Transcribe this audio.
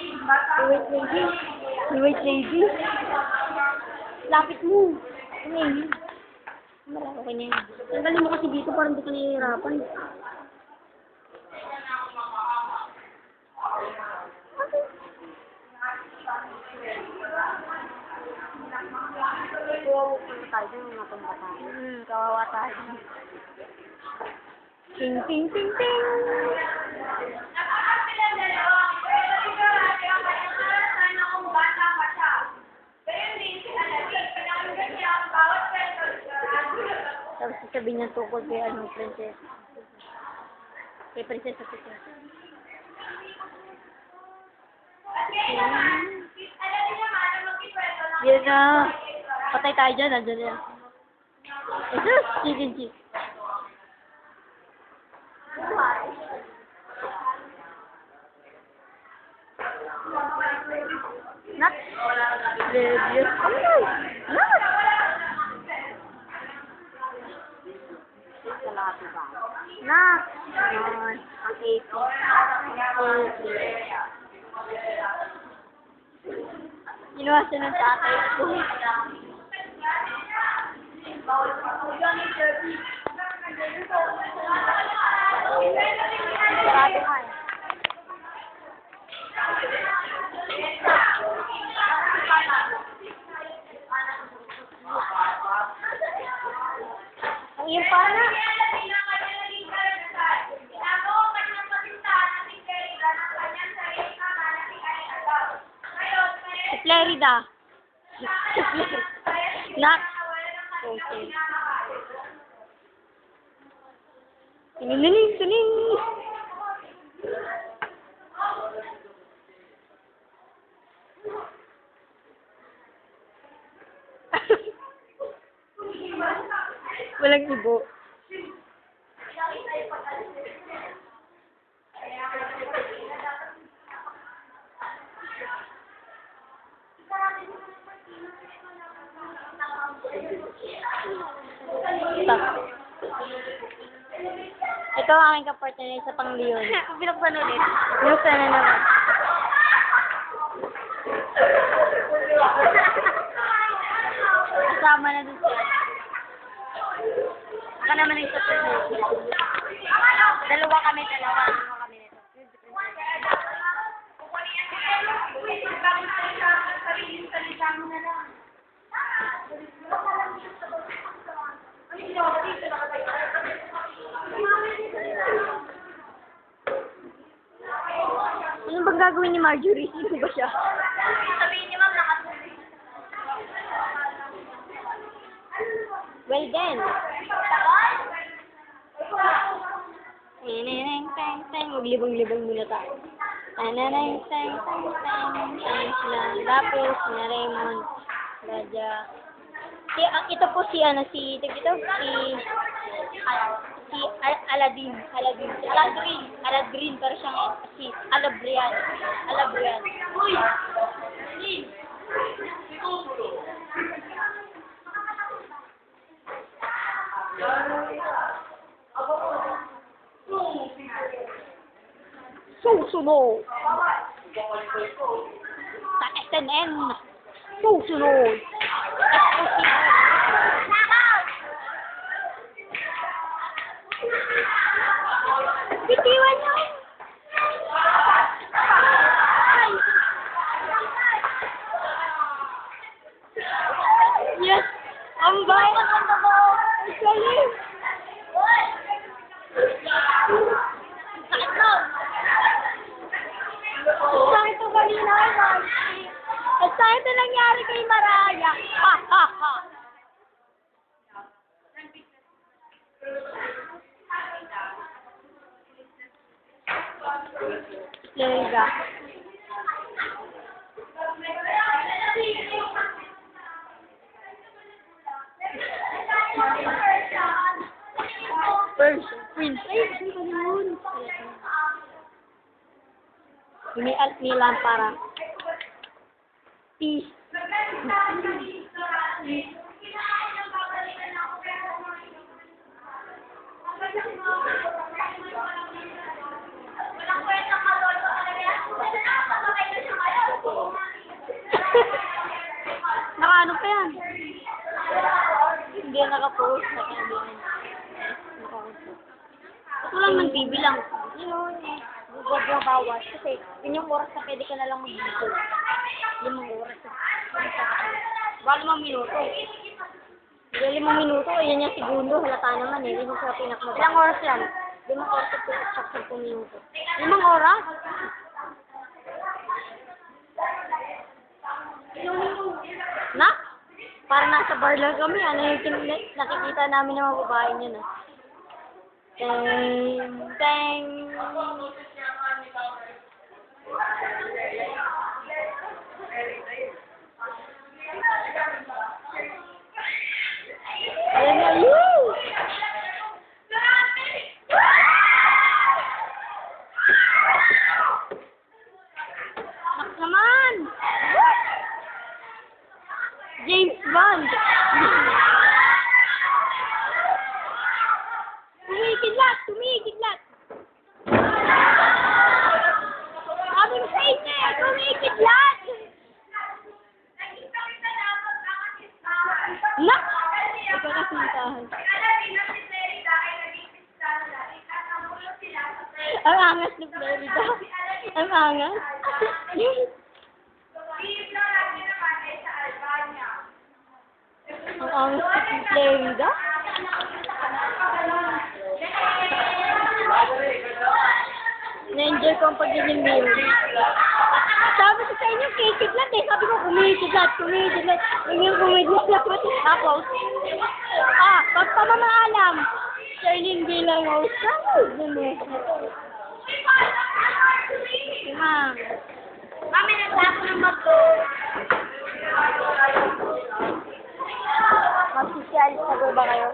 Wait, lady. Wait, lady. Lapit mo. Tumingin. Malaki ka niya. Tanggalin mo kasi dito parang hindi ka nahihirapan. Kawawa tayo. Ting, ting, ting, ting. Tapos sasabihin niya tungkol kay princess. Kay princess at princess. Yan na. Patay tayo dyan. Nandiyan yan. Ito, chicken chick. Nak. Yes. Nak. Nak. Ang ito. Inuwasan ng tatay ko. Sabi ka eh. Ang iyong pana. Si Florida. Nak. Okay. Tuning, tuning. Walang ibo. Ito ang aking kapartner sa pang-Leon. Binuksan ulit. Binuksan na naman. Kasama na dun siya. Baka naman ang isa. Dalawa kami nito. Ano bang gagawin ni Marjorie? Sino ba siya? Sabihin ni Ma'am nakatulog. Well then. Maglibang-libang muna tayo. Tanarang, tang, tang, tang, tang, tang, Lapis, na Raymond, Raja. Ito po si Aladrin, pero siyang si Alabrian. Uy! Susunod! Sa SNN! Susunod! Bitiwan niyo! Yes! Ang bahay ng kanta ko! Galing! Sakit na! Sakit to kanina, Marcy! At sakit na nangyari kay Maraya! Ha! Ha! Ha! Lega. Persian Queen. Ini lampara. Peace. Walang kwenta ka, Lolo. malaki yan. Hindi yan nakapost. Ito lang ng TV lang. Yun, bawas. Kasi yun yung oras na pwede ka na lang mag-video. 5 oras. Baka 5 minuto. Hindi 5 minuto, yan yung segundo. Halata naman eh. Yun yung sa pinakmaganda. Ilang oras yan? 5 oras at 10 minuto. 5 oras? Na? Parang nasa bar lang kami. Ano yung nakikita namin ng mga babae niya na. Teng, teng. Ayan na yun! Nak naman! James Bond! Tumigidlat! Tumigidlat! Sabi ko sa inyo eh! Tumigidlat! Nak! Ikaw na sinitahan. Ang angas ni Florida. Ang angas. Ang angas ni Florida. Na-enjoy ko ang pagiging mayor. Sabi ko sa inyo, kikidlat eh. Sabi ko, kumikidlat. Yung kumikidlat. Tapos, pagpamamaalam. Charlene bilang host. Ma'am. Mami, naglapo ng bato. Mag-socialist na ba kayo?